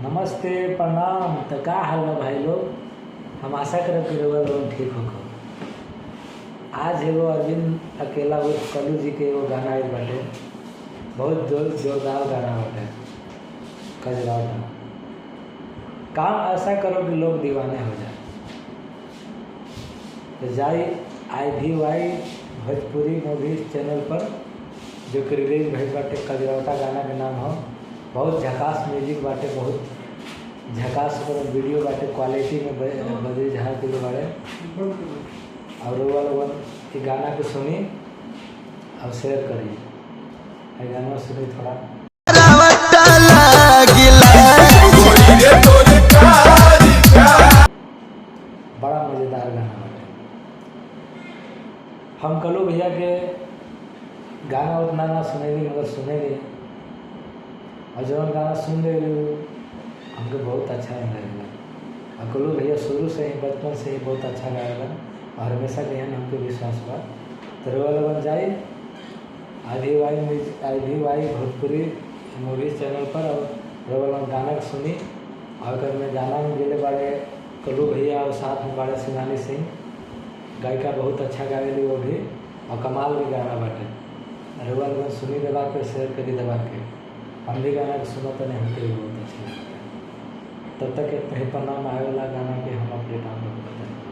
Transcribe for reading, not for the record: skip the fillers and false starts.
नमस्ते प्रणाम। तो का हाल बा भाई लोग। हम आशा करब कि रउआ लोग ठीक होखो। आज एगो अरविंद अकेला उर्फ कल्लू जी के एगो गाना आइल बाटे। बहुत जोरदार गाना बाटे। कजराव गाना। काम ऐसा करो कि लोग दीवाने हो जाए। तो जाई IVY भोजपुरी मूवीज चैनल पर जो कि रिलीज भइल बाटे। कजरावता गाना के नाम हो। बहुत झकास म्यूजिक बाटे, बहुत झकास ओकर वीडियो बाटे, क्वालिटी में बजे जहाँ के लोग बाड़े। और रउआ लोगन के गाना के सुनी और शेयर करी। ये गाना सुनी थोड़ा। बड़ा मज़ेदार गाना बाटे। हम कल्लू भैया के गाना उतना ना सुनेली मगर सुनेली। और जब गाना सुन ले हमको बहुत अच्छा लगेगा। और कल्लू भैया शुरू से ही बचपन से ही बहुत अच्छा गाएगा और हमेशा के हैं हमको विश्वास बा। तो रउआ लोगन जाई IVY भोजपुरी मूवीज चैनल पर और रउआ लोगन गाना के सुनी। और अगर मैं गाना में गेले बारे कल्लू भैया और साथ में बारे शिवानी सिंह, गायिका बहुत अच्छा गावेली वो भी और कमाल भी गाना बाटे। रउआ लोगन सुनी दबा के शेयर करी दबा के। हम भी गाना के सुनो तो नहीं हमके भी बहुत अच्छा लगता है। तब तक इतना ही प्रणाम। आए वाला गाना के हम अपडेट आप लोग बताएंगे।